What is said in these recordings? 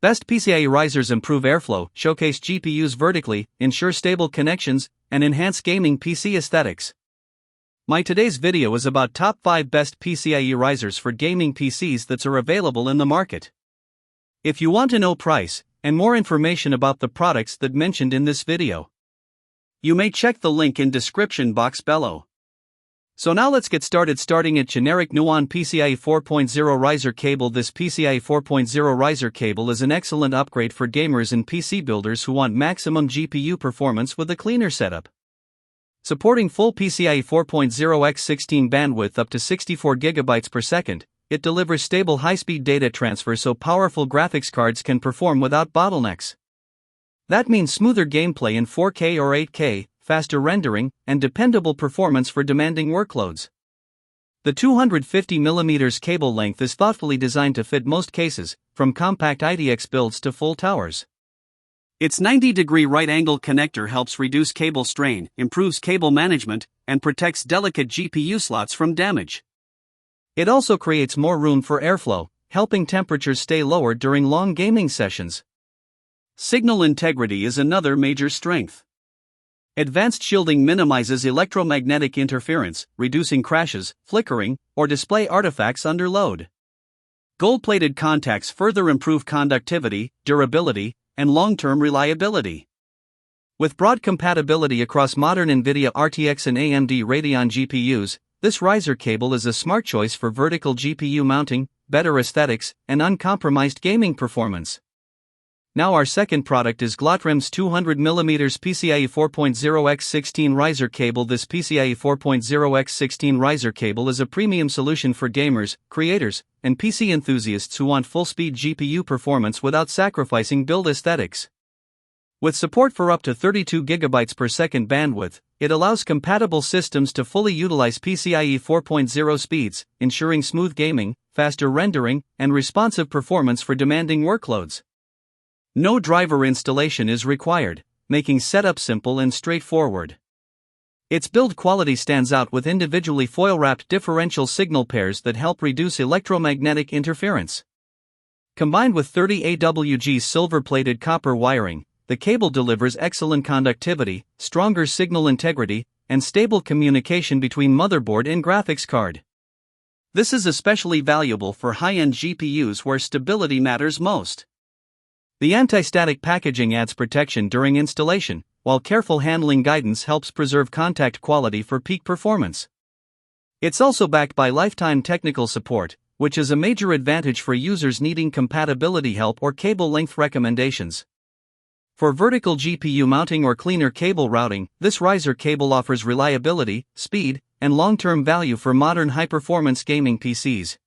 Best PCIe risers improve airflow, showcase GPUs vertically, ensure stable connections, and enhance gaming PC aesthetics. My today's video is about top 5 best PCIe risers for gaming PCs that are available in the market. If you want to know price and more information about the products that mentioned in this video, you may check the link in description box below. So now let's get started. Starting at generic Nuon PCIe 4.0 riser cable. This PCIe 4.0 riser cable is an excellent upgrade for gamers and PC builders who want maximum GPU performance with a cleaner setup. Supporting full PCIe 4.0x16 bandwidth up to 64 GB per second, it delivers stable high-speed data transfer so powerful graphics cards can perform without bottlenecks. That means smoother gameplay in 4K or 8K, faster rendering, and dependable performance for demanding workloads. The 250mm cable length is thoughtfully designed to fit most cases, from compact IDX builds to full towers. Its 90-degree right-angle connector helps reduce cable strain, improves cable management, and protects delicate GPU slots from damage. It also creates more room for airflow, helping temperatures stay lower during long gaming sessions. Signal integrity is another major strength. Advanced shielding minimizes electromagnetic interference, reducing crashes, flickering, or display artifacts under load. Gold-plated contacts further improve conductivity, durability, and long-term reliability. With broad compatibility across modern NVIDIA RTX and AMD Radeon GPUs, this riser cable is a smart choice for vertical GPU mounting, better aesthetics, and uncompromised gaming performance. Now our second product is Glotrem's 200mm PCIe 4.0x16 riser cable. This PCIe 4.0x16 riser cable is a premium solution for gamers, creators, and PC enthusiasts who want full-speed GPU performance without sacrificing build aesthetics. With support for up to 32 GB per second bandwidth, it allows compatible systems to fully utilize PCIe 4.0 speeds, ensuring smooth gaming, faster rendering, and responsive performance for demanding workloads. No driver installation is required, making setup simple and straightforward. Its build quality stands out with individually foil-wrapped differential signal pairs that help reduce electromagnetic interference. Combined with 30 AWG silver-plated copper wiring, the cable delivers excellent conductivity, stronger signal integrity, and stable communication between motherboard and graphics card. This is especially valuable for high-end GPUs where stability matters most. The anti-static packaging adds protection during installation, while careful handling guidance helps preserve contact quality for peak performance. It's also backed by lifetime technical support, which is a major advantage for users needing compatibility help or cable length recommendations. For vertical GPU mounting or cleaner cable routing, this riser cable offers reliability, speed, and long-term value for modern high-performance gaming PCs.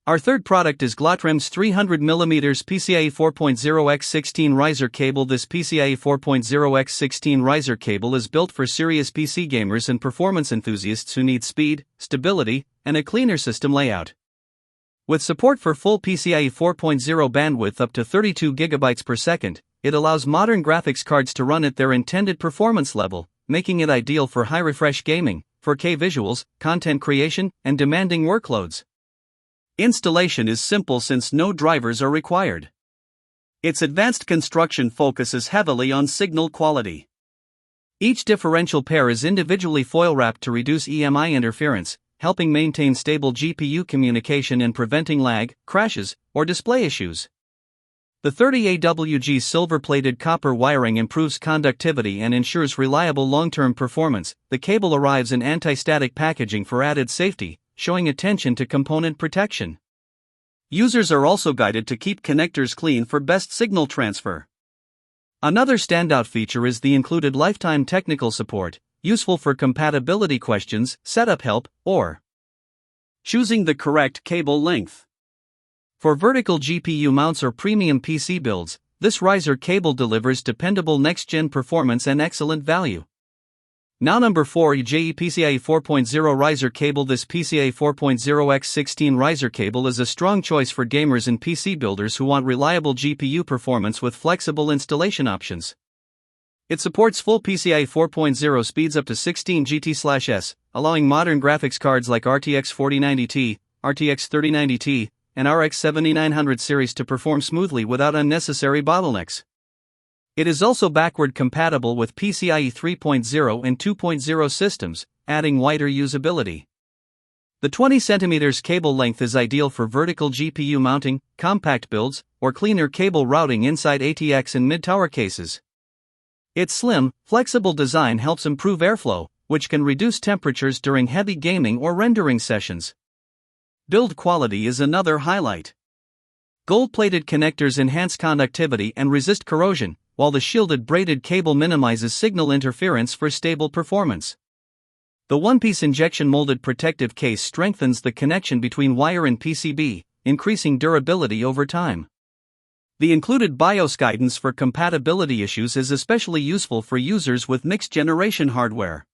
Our third product is Glotrem's 300mm PCIe 4.0x16 riser cable. This PCIe 4.0x16 riser cable is built for serious PC gamers and performance enthusiasts who need speed, stability, and a cleaner system layout. With support for full PCIe 4.0 bandwidth up to 32 GB per second, it allows modern graphics cards to run at their intended performance level, making it ideal for high-refresh gaming, 4K visuals, content creation, and demanding workloads. Installation is simple since no drivers are required. Its advanced construction focuses heavily on signal quality. Each differential pair is individually foil-wrapped to reduce EMI interference, helping maintain stable GPU communication and preventing lag, crashes, or display issues. The 30 AWG silver-plated copper wiring improves conductivity and ensures reliable long-term performance. The cable arrives in anti-static packaging for added safety, showing attention to component protection. Users are also guided to keep connectors clean for best signal transfer. Another standout feature is the included lifetime technical support, useful for compatibility questions, setup help, or choosing the correct cable length. For vertical GPU mounts or premium PC builds, this riser cable delivers dependable next-gen performance and excellent value. Now number 4, PCIe 4.0 riser cable. This PCIe 4.0x16 riser cable is a strong choice for gamers and PC builders who want reliable GPU performance with flexible installation options. It supports full PCIe 4.0 speeds up to 16 GT/s, allowing modern graphics cards like RTX 4090 Ti, RTX 3090 Ti, and RX 7900 series to perform smoothly without unnecessary bottlenecks. It is also backward compatible with PCIe 3.0 and 2.0 systems, adding wider usability. The 20 cm cable length is ideal for vertical GPU mounting, compact builds, or cleaner cable routing inside ATX and mid-tower cases. Its slim, flexible design helps improve airflow, which can reduce temperatures during heavy gaming or rendering sessions. Build quality is another highlight. Gold-plated connectors enhance conductivity and resist corrosion, while the shielded braided cable minimizes signal interference for stable performance. The one-piece injection-molded protective case strengthens the connection between wire and PCB, increasing durability over time. The included BIOS guidance for compatibility issues is especially useful for users with mixed-generation hardware.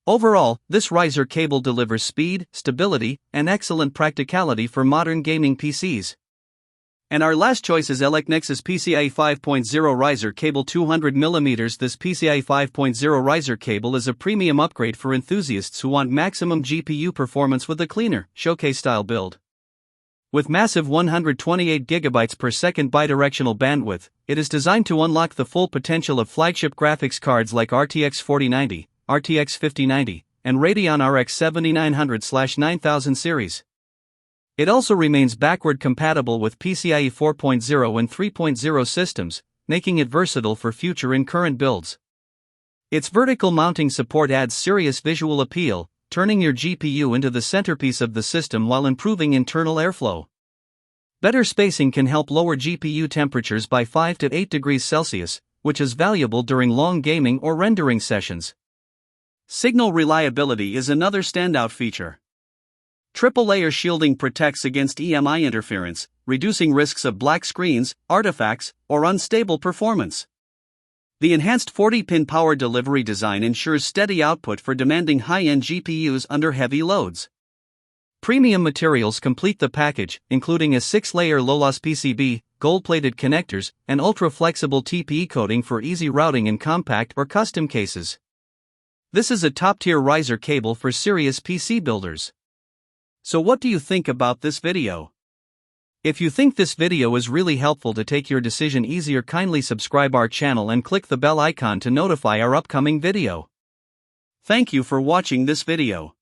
Overall, this riser cable delivers speed, stability, and excellent practicality for modern gaming PCs. And our last choice is Elecnex's PCIe 5.0 riser cable 200mm. This PCIe 5.0 riser cable is a premium upgrade for enthusiasts who want maximum GPU performance with a cleaner, showcase-style build. With massive 128GB per second bidirectional bandwidth, it is designed to unlock the full potential of flagship graphics cards like RTX 4090, RTX 5090, and Radeon RX 7900/9000 series. It also remains backward compatible with PCIe 4.0 and 3.0 systems, making it versatile for future and current builds. Its vertical mounting support adds serious visual appeal, turning your GPU into the centerpiece of the system while improving internal airflow. Better spacing can help lower GPU temperatures by 5 to 8 degrees Celsius, which is valuable during long gaming or rendering sessions. Signal reliability is another standout feature. Triple-layer shielding protects against EMI interference, reducing risks of black screens, artifacts, or unstable performance. The enhanced 40-pin power delivery design ensures steady output for demanding high-end GPUs under heavy loads. Premium materials complete the package, including a 6-layer low-loss PCB, gold-plated connectors, and ultra-flexible TPE coating for easy routing in compact or custom cases. This is a top-tier riser cable for serious PC builders. So what do you think about this video? If you think this video is really helpful to take your decision easier, kindly subscribe our channel and click the bell icon to notify our upcoming video. Thank you for watching this video.